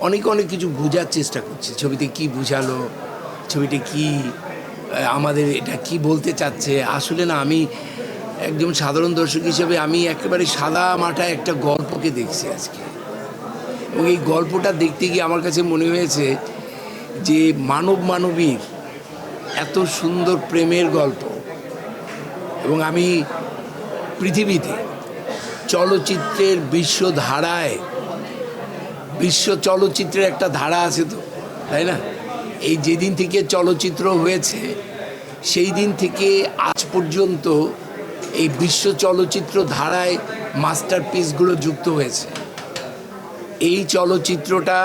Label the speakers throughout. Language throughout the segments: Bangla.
Speaker 1: অনেক অনেক কিছু বোঝার চেষ্টা করছি, ছবিতে কি বুঝালো, ছবিটা কি আমাদের এটা কি বলতে চাচ্ছে। আসলে না, আমি একজন সাধারণ দর্শক হিসেবে আমি একেবারে সাদা মাটা একটা গল্পকে দেখছি আজকে, এবং এই গল্পটা দেখতে গিয়ে আমার কাছে মনে হয়েছে যে মানব মানবীর এত সুন্দর প্রেমের গল্প। এবং আমি পৃথিবীতে চলচ্চিত্রের বিশ্ব চলচ্চিত্রের একটা ধারা আছে তো, তাই না? এই যেদিন থেকে চলচ্চিত্র হয়েছে সেই দিন থেকে আজ পর্যন্ত এই বিশ্ব চলচ্চিত্র ধারায় মাস্টারপিসগুলো যুক্ত হয়েছে। এই চলচ্চিত্রটা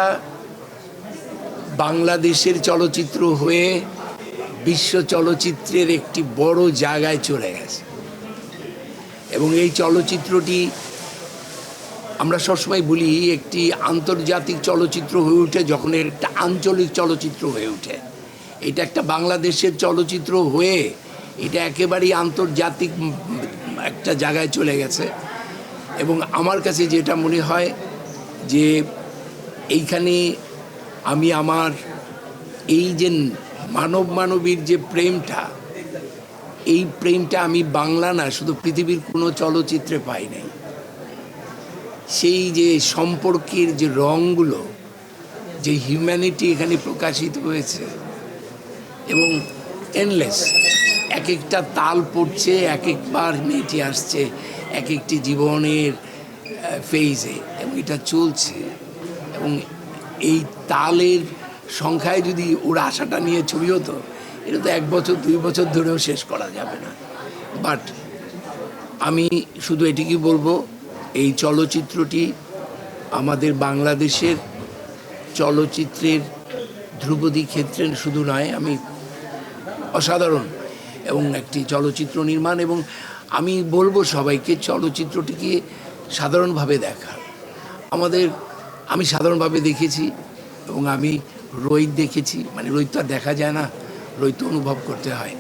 Speaker 1: বাংলাদেশের চলচ্চিত্র হয়ে বিশ্ব চলচ্চিত্রের একটি বড় জায়গায় চলে গেছে, এবং এই চলচ্চিত্রটি আমরা সবসময় বলি একটি আন্তর্জাতিক চলচ্চিত্র হয়ে ওঠে যখন একটা আঞ্চলিক চলচ্চিত্র হয়ে ওঠে। এটা একটা বাংলাদেশের চলচ্চিত্র হয়ে এটা একেবারেই আন্তর্জাতিক একটা জায়গায় চলে গেছে। এবং আমার কাছে যেটা মনে হয় যে এইখানে আমি আমার এই যে মানব মানবীর যে প্রেমটা, এই প্রেমটা আমি বাংলা না শুধু পৃথিবীর কোনো চলচ্চিত্রে পাই নাই। সেই যে সম্পর্কের যে রঙগুলো, যে হিউম্যানিটি এখানে প্রকাশিত হয়েছে, এবং এন্ডলেস এক একটা তাল পড়ছে, এক একবার মেয়েটি আসছে এক একটি জীবনের ফেজে, এবং এটা চলছে। এবং এই তালের সংখ্যায় যদি ওর আশাটা নিয়ে ছবি হতো, এটা তো 1 বছর 2 বছর ধরেও শেষ করা যাবে না। বাট আমি শুধু এটিকে বলবো, এই চলচ্চিত্রটি আমাদের বাংলাদেশের চলচ্চিত্রের ধ্রুপদী ক্ষেত্রে শুধু নয়, আমি অসাধারণ এবং একটি চলচ্চিত্র নির্মাণ। এবং আমি বলবো সবাইকে চলচ্চিত্রটিকে সাধারণভাবে দেখা। আমি সাধারণভাবে দেখেছি, এবং আমি রোহিত দেখেছি, মানে রোহিত তো আর দেখা যায় না, রোহিত অনুভব করতে হয়।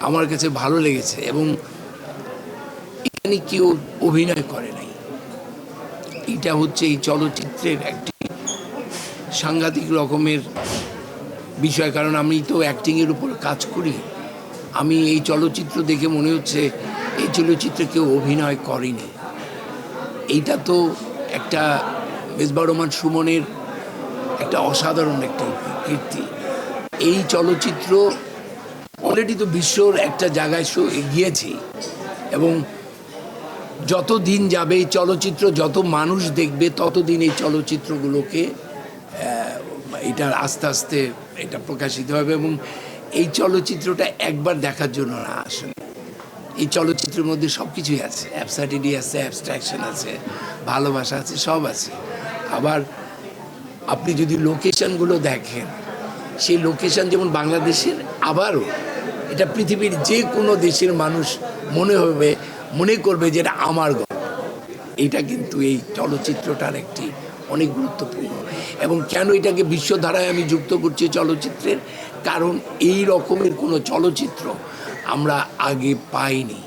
Speaker 1: আমার কাছে ভালো লেগেছে, এবং এখানে কেউ অভিনয় করে নাই। এটা হচ্ছে এই চলচ্চিত্রের একটি সাংঘাতিক রকমের বিষয়, কারণ আমি তো অ্যাক্টিংয়ের উপর কাজ করি। আমি এই চলচ্চিত্র দেখে মনে হচ্ছে এই চলচ্চিত্রে কেউ অভিনয় করেনি। এইটা তো একটা মেজবাহ রহমান সুমনের একটা অসাধারণ একটা কীর্তি। এই চলচ্চিত্র অলরেডি তো বিশ্বর একটা জায়গায় গিয়েছি, এবং যত দিন যাবে এই চলচ্চিত্র, যত মানুষ দেখবে, ততদিন এই চলচ্চিত্রগুলোকে এটা আস্তে আস্তে এটা প্রকাশিত হবে। এবং এই চলচ্চিত্রটা একবার দেখার জন্য না, আসলে এই চলচ্চিত্রের মধ্যে সব কিছুই আছে, অ্যাবসার্ডিটি আছে, অ্যাবস্ট্রাকশন আছে, ভালোবাসা আছে, সব আছে। আবার আপনি যদি লোকেশনগুলো দেখেন, সেই লোকেশন যেমন বাংলাদেশের, আবারও এটা পৃথিবীর যে কোনো দেশের মানুষ মনে করবে যে এটা আমার গল্প। এইটা কিন্তু এই চলচ্চিত্রটার একটি অনেক গুরুত্বপূর্ণ। এবং কেন এটাকে বিশ্বধারায় আমি যুক্ত করছি চলচ্চিত্রের, কারণ এই রকমের কোনো চলচ্চিত্র আমরা আগে পাইনি।